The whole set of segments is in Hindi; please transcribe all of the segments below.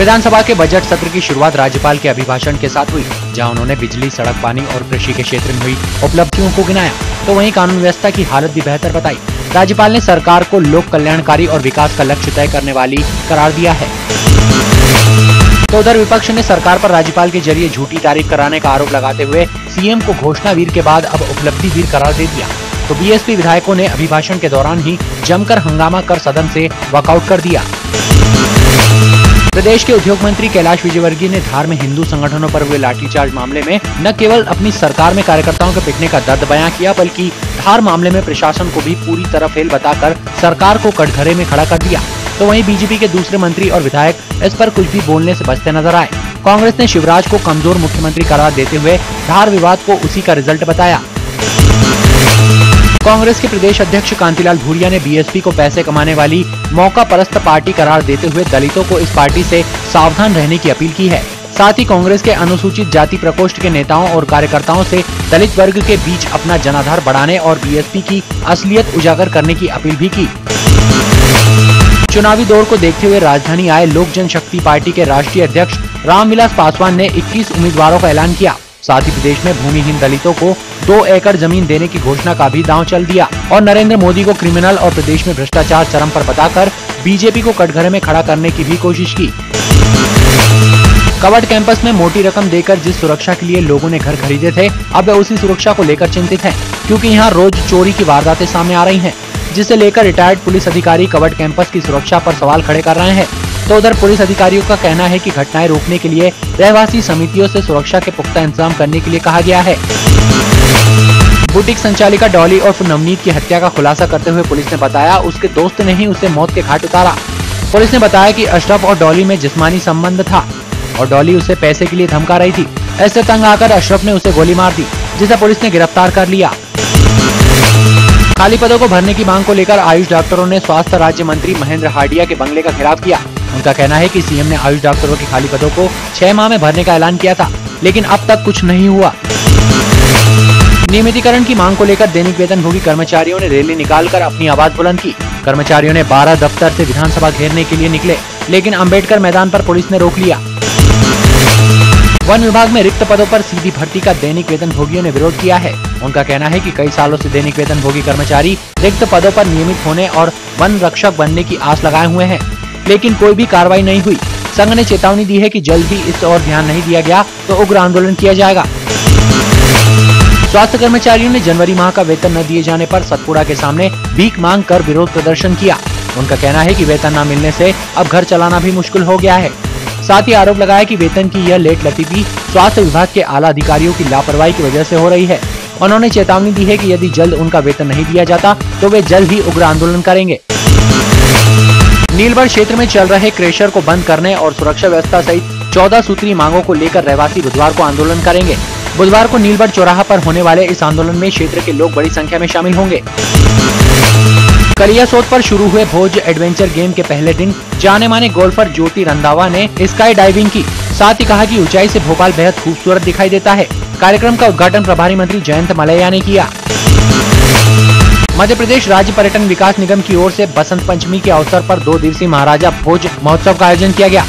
विधानसभा के बजट सत्र की शुरुआत राज्यपाल के अभिभाषण के साथ हुई, जहां उन्होंने बिजली, सड़क, पानी और कृषि के क्षेत्र में हुई उपलब्धियों को गिनाया, तो वहीं कानून व्यवस्था की हालत भी बेहतर बताई। राज्यपाल ने सरकार को लोक कल्याणकारी और विकास का लक्ष्य तय करने वाली करार दिया है। तो उधर विपक्ष ने सरकार पर राज्यपाल के जरिए झूठी तारीफ कराने का आरोप लगाते हुए सीएम को घोषणावीर के बाद अब उपलब्धि वीर करार दे दिया। तो बीएसपी विधायकों ने अभिभाषण के दौरान ही जमकर हंगामा कर सदन से वॉकआउट कर दिया। प्रदेश के उद्योग मंत्री कैलाश विजयवर्गीय ने धार में हिंदू संगठनों पर हुए लाठीचार्ज मामले में न केवल अपनी सरकार में कार्यकर्ताओं के पिटने का दर्द बयां किया, बल्कि धार मामले में प्रशासन को भी पूरी तरह फेल बताकर सरकार को कटघरे में खड़ा कर दिया। तो वहीं बीजेपी के दूसरे मंत्री और विधायक इस पर कुछ भी बोलने से बचते नजर आए। कांग्रेस ने शिवराज को कमजोर मुख्यमंत्री करार देते हुए धार विवाद को उसी का रिजल्ट बताया। कांग्रेस के प्रदेश अध्यक्ष कांतिलाल भूरिया ने बीएसपी को पैसे कमाने वाली मौका परस्त पार्टी करार देते हुए दलितों को इस पार्टी से सावधान रहने की अपील की है। साथ ही कांग्रेस के अनुसूचित जाति प्रकोष्ठ के नेताओं और कार्यकर्ताओं से दलित वर्ग के बीच अपना जनाधार बढ़ाने और बीएसपी की असलियत उजागर करने की अपील भी की। चुनावी दौर को देखते हुए राजधानी आए लोक जनशक्ति पार्टी के राष्ट्रीय अध्यक्ष रामविलास पासवान ने 21 उम्मीदवारों का ऐलान किया। साथ ही प्रदेश में भूमिहीन दलितों को 2 एकड़ जमीन देने की घोषणा का भी दांव चल दिया और नरेंद्र मोदी को क्रिमिनल और प्रदेश में भ्रष्टाचार चरम पर बताकर बीजेपी को कटघरे में खड़ा करने की भी कोशिश की। कवर्ड कैंपस में मोटी रकम देकर जिस सुरक्षा के लिए लोगों ने घर खरीदे थे, अब वे उसी सुरक्षा को लेकर चिंतित हैं, क्योंकि यहाँ रोज चोरी की वारदातें सामने आ रही हैं, जिसे लेकर रिटायर्ड पुलिस अधिकारी कवर्ड कैंपस की सुरक्षा पर सवाल खड़े कर रहे हैं। तो उधर पुलिस अधिकारियों का कहना है कि घटनाएं रोकने के लिए रहवासी समितियों से सुरक्षा के पुख्ता इंतजाम करने के लिए कहा गया है। बुटीक संचालिका डॉली और नवनीत की हत्या का खुलासा करते हुए पुलिस ने बताया उसके दोस्त ने ही उसे मौत के घाट उतारा। पुलिस ने बताया कि अशरफ और डॉली में जिस्मानी संबंध था और डॉली उसे पैसे के लिए धमका रही थी। ऐसे तंग आकर अशरफ ने उसे गोली मार दी, जिसे पुलिस ने गिरफ्तार कर लिया। खाली पदों को भरने की मांग को लेकर आयुष डॉक्टरों ने स्वास्थ्य राज्य मंत्री महेंद्र हार्डिया के बंगले का घेराव किया। उनका कहना है कि सीएम ने आयुष डॉक्टरों के खाली पदों को 6 माह में भरने का ऐलान किया था, लेकिन अब तक कुछ नहीं हुआ। नियमितीकरण की मांग को लेकर दैनिक वेतनभोगी कर्मचारियों ने रैली निकालकर अपनी आवाज बुलंद की। कर्मचारियों ने 12 दफ्तर से विधानसभा घेरने के लिए निकले, लेकिन अंबेडकर मैदान पर पुलिस ने रोक लिया। वन विभाग में रिक्त पदों पर सीधी भर्ती का दैनिक वेतनभोगियों ने विरोध किया है। उनका कहना है कि कई सालों से दैनिक वेतनभोगी कर्मचारी रिक्त पदों पर नियमित होने और वन रक्षक बनने की आस लगाए हुए हैं, लेकिन कोई भी कार्रवाई नहीं हुई। संघ ने चेतावनी दी है कि जल्द ही इस ओर ध्यान नहीं दिया गया तो उग्र आंदोलन किया जाएगा। स्वास्थ्य कर्मचारियों ने जनवरी माह का वेतन न दिए जाने पर सतपुड़ा के सामने भीख मांग कर विरोध प्रदर्शन किया। उनका कहना है कि वेतन न मिलने से अब घर चलाना भी मुश्किल हो गया है। साथ ही आरोप लगाया कि वेतन की यह लेट लतीफी स्वास्थ्य विभाग के आला अधिकारियों की लापरवाही की वजह से हो रही है। उन्होंने चेतावनी दी है कि यदि जल्द उनका वेतन नहीं दिया जाता तो वे जल्द ही उग्र आंदोलन करेंगे। नीलबढ़ क्षेत्र में चल रहे क्रेशर को बंद करने और सुरक्षा व्यवस्था सहित 14 सूत्री मांगों को लेकर रहवासी बुधवार को आंदोलन करेंगे। बुधवार को नीलबढ़ चौराहा पर होने वाले इस आंदोलन में क्षेत्र के लोग बड़ी संख्या में शामिल होंगे। कलियासोत पर शुरू हुए भोज एडवेंचर गेम के पहले दिन जाने माने गोल्फर ज्योति रंधावा ने स्काई डाइविंग की। साथ ही कहा कि ऊंचाई से भोपाल बेहद खूबसूरत दिखाई देता है। कार्यक्रम का उद्घाटन प्रभारी मंत्री जयंत मलैया ने किया। मध्य प्रदेश राज्य पर्यटन विकास निगम की ओर से बसंत पंचमी के अवसर पर 2 दिवसीय महाराजा भोज महोत्सव का आयोजन किया गया,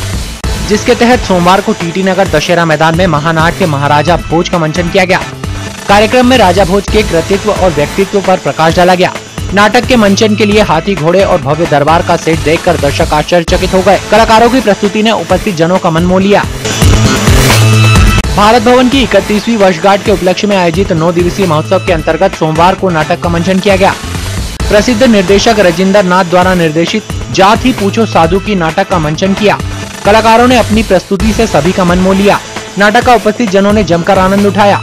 जिसके तहत सोमवार को टीटी नगर दशहरा मैदान में महानाट्य महाराजा भोज का मंचन किया गया। कार्यक्रम में राजा भोज के कृतित्व और व्यक्तित्व पर प्रकाश डाला गया। नाटक के मंचन के लिए हाथी, घोड़े और भव्य दरबार का सेट देखकर दर्शक आश्चर्यचकित हो गए। कलाकारों की प्रस्तुति ने उपस्थित जनों का मन मोह लिया। भारत भवन की 31वीं वर्षगांठ के उपलक्ष्य में आयोजित 9 दिवसीय महोत्सव के अंतर्गत सोमवार को नाटक का मंचन किया गया। प्रसिद्ध निर्देशक राजेंद्र नाथ द्वारा निर्देशित जात ही पूछो साधु की नाटक का मंचन किया। कलाकारों ने अपनी प्रस्तुति से सभी का मन मोह लिया। नाटक का उपस्थित जनों ने जमकर आनंद उठाया।